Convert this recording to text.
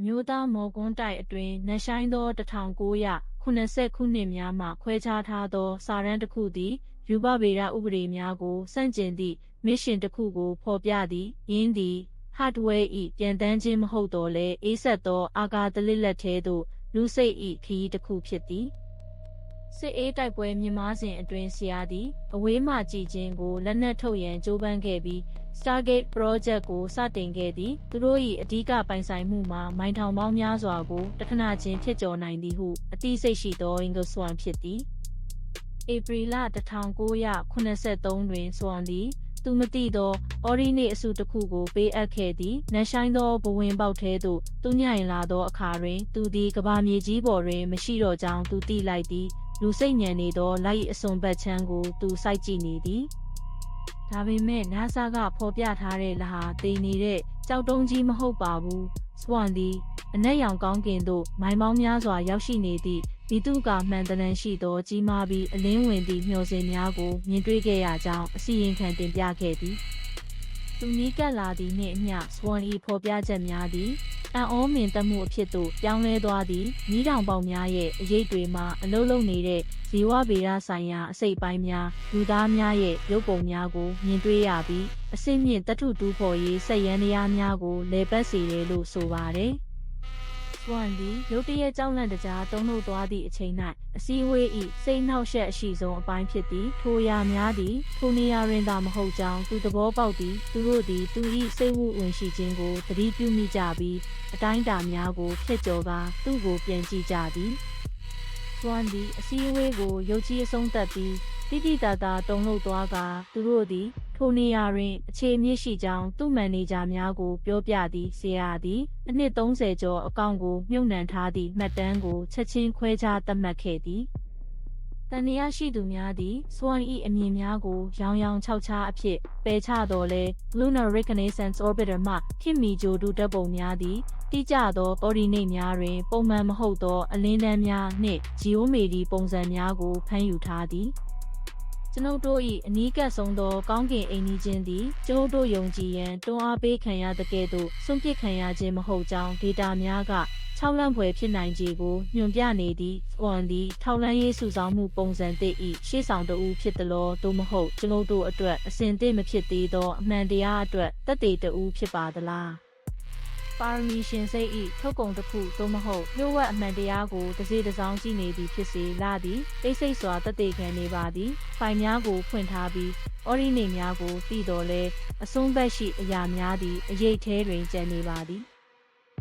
မျိုးသားမော်ကွန်းတိုက်အတွင်းနက်ရှိုင်းသော1980ခုနှစ်များမှခွဲခြားထားသောစာတမ်းတစ်ခုသည်ယူပဗေဒဥပဒေများကိုဆန့်ကျင်သည့်မစ်ရှင်တစ်ခုကိုဖော်ပြသည်ယင်းသည်ဟတ်ဝဲ၏ပြန်တန်းခြင်းမဟုတ်တော့လဲအေးဆက်သောအာကာသလစ်လက်ထဲသို့လူစိတ်၏ခရီးတစ်ခုဖြစ်သည်စစ်အေးတိုက်ပွဲမြင်မာစဉ်အတွင်းဆရာသည်အဝေးမှကြည့်ခြင်းကိုလက်နက်ထုတ်ရန်ကြိုးပမ်းခဲ့ပြီး Stargate Project ကိုစတင်ခဲ့သည်သူတို့၏အဓိကပိုင်ဆိုင်မှုမှာမိုင်ထောင်ပေါင်းများစွာကိုတခဏချင်းဖြစ်ကျော်နိုင်သည်ဟုအသိစိတ်ရှိသောအင်္ဂဆွမ်ဖြစ်သည်ဧပြီလ1983တွင်ဆွမ်သည်သူမသိသောအော်ရီနေအစုတစ်ခုကိုပေးအပ်ခဲ့သည်နက်ရှိုင်းသောဘဝင်ပေါက်ထဲသို့သူညင်လာသောအခါတွင်သူသည်ကဘာမြေကြီးပေါ်တွင်မရှိတော့ကြောင်းသူသိလိုက်သည်လူစိတ်ညံနေသောလိုက်အစွန်ဘက်ချမ်းကိုသူစိုက်ကြည့်နေသည်ဒါပေမဲ့ NASA ကဖော်ပြထားတဲ့လဟာတည်နေတဲ့ကြောက်တုံးကြီးမဟုတ်ပါဘူးစဝမ်သည်အနက်ရောင်ကောင်းကင်သို့မိုင်ပေါင်းများစွာရောက်ရှိနေသည့်ဒီတုကမှန်တမ်းရှိသောကြီးမားပြီးအလင်းဝင်သည့်မျှော်စင်များကိုမြင်တွေ့ခဲ့ရကြောင်းအစီရင်ခံတင်ပြခဲ့သည်သူနီးကပ်လာသည့်နှင့်အမျှစဝမ်၏ဖော်ပြချက်များသည်အံ့ဩမြင်သက်မှုအဖြစ်သို့ပြောင်းလဲသွားသည်မိတောင်ပေါက်များရဲ့အရေးတွေမှာအလုံးလုံးနေတဲ့ဇီဝဗေဒဆိုင်ရာအစိတ်ပိုင်းများလူသားများရဲ့ရုပ်ပုံများကိုမြင်တွေ့ရပြီးအစစ်မြင့်တထုတူးဖော်ရေးစက်ယန္တရားများကိုလဲပတ်စေတယ်လို့ဆိုပါတယ်စဝမ်သည်ရုတ်တရက်ကြောက်လန့်တကြားတုံ့နှုတ်သွားသည့်အချိန်၌အစည်းအဝေး၏စိတ်နှောက်ယှက်အရှိဆုံးအပိုင်းဖြစ်သည်ထိုအရာများသည်ထိုနေရာတွင်သာမဟုတ်ကြောင်းသူသဘောပေါက်သည်သူတို့သည်သူ၏စိတ်ဝှဝင်ရှိခြင်းကိုသတိပြုမိကြပြီးအတိုင်းအတာများကိုဖျက်ကျော်ကာသူ့ကိုပြန်ကြည့်ကြသည်စဝမ်သည်အစည်းအဝေးကိုရုတ်ကြီးအဆုံးသတ်ပြီးတိတိတသာတုံ့နှုတ်သွားကာသူတို့သည်ထိုနေရာတွင်အခြေအမြစ်ရှိကြောင်းသူ့မန်နေဂျာများကိုပြောပြသည်ဆရာသည်အနှစ်30ကျော်အကောင့်ကိုမြုပ်နှံထားသည့်မှတ်တမ်းကိုချက်ချင်းခွဲခြားသတ်မှတ်ခဲ့သည်တန်တရားရှိသူများသည်စွမ်၏အမြင်များကိုရောင်ရောင်ခြောက်ခြားအဖြစ်ပယ်ချတော်လဲ Lunar Reconnaissance Orbiter မှခေတ်မီဂြိုဟ်တုဓာတ်ပုံများသည်တိကျသောကော်ဒီနိတ်များတွင်ပုံမှန်မဟုတ်သောအလင်းတန်းများနှင့်ဂျီယိုမီတီပုံစံများကိုဖန်ယူထားသည်ကျွန်ုပ်တို့၏အနီးကပ်ဆုံးသောကောင်းကင်အိမ်နီးချင်းသည်ကျွန်ုပ်တို့ယုံကြည်ရန်တွန်းအားပေးခံရတဲ့ကဲ့သို့စွန့်ပစ်ခံရခြင်းမဟုတ်ကြောင်းဒေတာများက6လန့်ဖွယ်ဖြစ်နိုင်ခြေကိုညွှန်ပြနေသည့်စဝမ်သည်ထောက်လှမ်းရေးစုဆောင်းမှုပုံစံသစ်၏ရှေ့ဆောင်တဦးဖြစ်သလိုသို့မဟုတ်ကျွန်ုပ်တို့အတွက်အစဉ်သစ်မဖြစ်သေးသောအမှန်တရားအတွက်သက်သေတဦးဖြစ်ပါသလားပါရမီရှင်စိတ်၏ထုတ်ကုန်တစ်ခုသို့မဟုတ်လျှို့ဝှက်အမှန်တရားကိုတစ်စေတစောင်းကြည့်နေသည်ဖြစ်စေလာသည်တိတ်ဆိတ်စွာသက်သေခံနေပါသည်ဖိုင်များကိုဖွင့်ထားပြီးအော်ရီနေများကိုသိတော်လဲအစွန်းဘက်ရှိအရာများသည်အရေးထဲတွင်ကျန်နေပါသည်